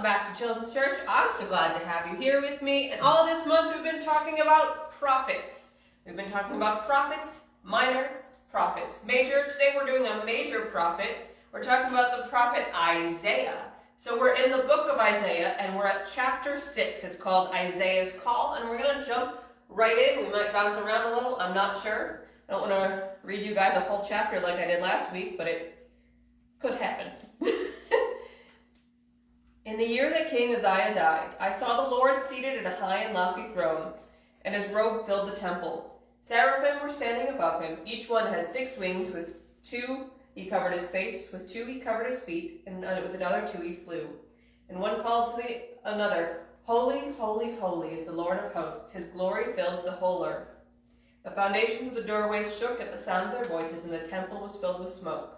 back to Children's Church. I'm so glad to have you here with me. And all this month we've been talking about prophets. We've been talking about prophets, minor, prophets, major. Today we're doing a major prophet. We're talking about the prophet Isaiah. So we're in the book of Isaiah and we're at chapter 6. It's called Isaiah's Call, and we're going to jump right in. We might bounce around a little. I'm not sure. I don't want to read you guys a whole chapter like I did last week, but it could happen. In the year that King Uzziah died, I saw the Lord seated in a high and lofty throne, and his robe filled the temple. Seraphim were standing above him. Each one had 6 wings. With 2 he covered his face, with 2 he covered his feet, and with another 2 he flew. And one called to another, "Holy, holy, holy is the Lord of hosts. His glory fills the whole earth." The foundations of the doorways shook at the sound of their voices, and the temple was filled with smoke.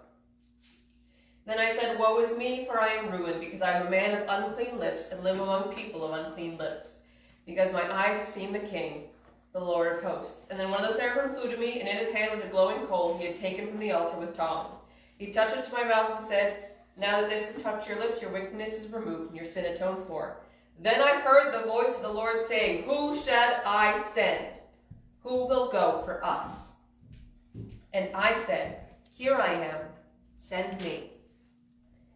Then I said, "Woe is me, for I am ruined, because I am a man of unclean lips, and live among people of unclean lips, because my eyes have seen the King, the Lord of hosts." And then one of the seraphim flew to me, and in his hand was a glowing coal he had taken from the altar with tongs. He touched it to my mouth and said, "Now that this has touched your lips, your wickedness is removed, and your sin atoned for." Then I heard the voice of the Lord saying, "Who shall I send? Who will go for us?" And I said, "Here I am, send me."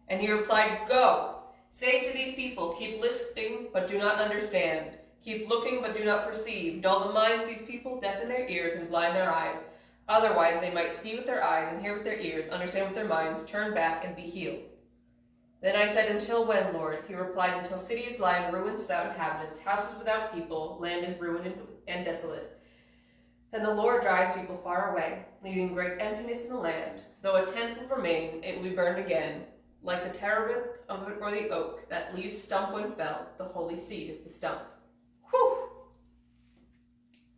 And he replied, "Go, say to these people, keep listening, but do not understand. Keep looking, but do not perceive. Dull the mind of these people, deafen their ears, and blind their eyes. Otherwise they might see with their eyes, and hear with their ears, understand with their minds, turn back, and be healed." Then I said, "Until when, Lord?" He replied, "Until cities lie in ruins without inhabitants, houses without people, land is ruined and desolate. And the Lord drives people far away, leaving great emptiness in the land. Though a tent will remain, it will be burned again. Like the terebinth or the oak that leaves stump when felled, the holy seed is the stump." Whew!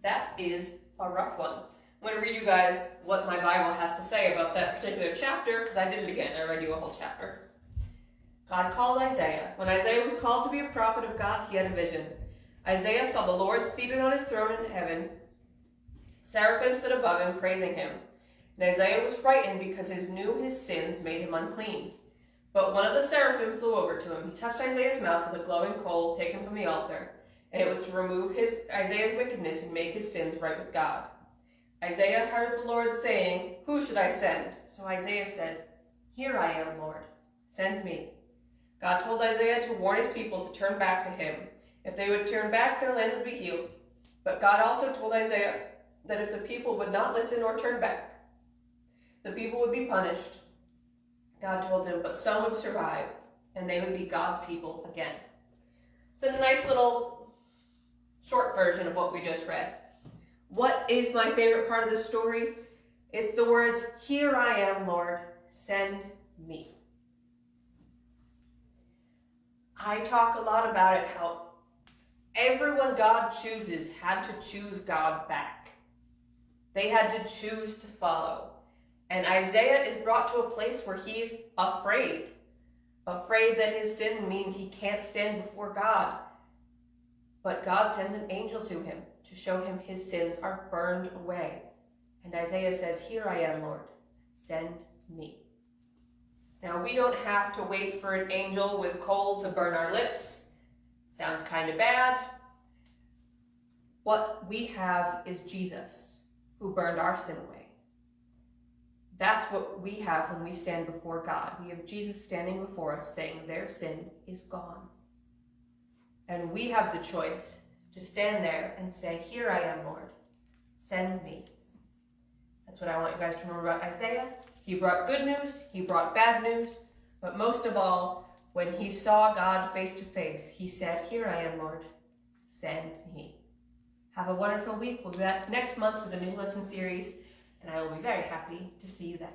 That is a rough one. I'm going to read you guys what my Bible has to say about that particular chapter, because I did it again. I read you a whole chapter. God called Isaiah. When Isaiah was called to be a prophet of God, he had a vision. Isaiah saw the Lord seated on his throne in heaven. Seraphim stood above him, praising him. And Isaiah was frightened because he knew his sins made him unclean. But one of the seraphim flew over to him. He touched Isaiah's mouth with a glowing coal taken from the altar, and it was to remove Isaiah's wickedness and make his sins right with God. Isaiah heard the Lord saying, "Who should I send?" So Isaiah said, "Here I am, Lord. Send me." God told Isaiah to warn his people to turn back to him. If they would turn back, their land would be healed. But God also told Isaiah that if the people would not listen or turn back, the people would be punished. God told him, but some would survive, and they would be God's people again. It's a nice little short version of what we just read. What is my favorite part of the story? It's the words, "Here I am, Lord, send me." I talk a lot about it, how everyone God chooses had to choose God back. They had to choose to follow. And Isaiah is brought to a place where he's afraid that his sin means he can't stand before God. But God sends an angel to him to show him his sins are burned away. And Isaiah says, "Here I am, Lord, send me." Now, we don't have to wait for an angel with coal to burn our lips. Sounds kind of bad. What we have is Jesus, who burned our sin away. That's what we have when we stand before God. We have Jesus standing before us saying their sin is gone. And we have the choice to stand there and say, "Here I am, Lord, send me." That's what I want you guys to remember about Isaiah. He brought good news, he brought bad news, but most of all, when he saw God face to face, he said, "Here I am, Lord, send me." Have a wonderful week. We'll be back next month with a new lesson series, and I will be very happy to see you then.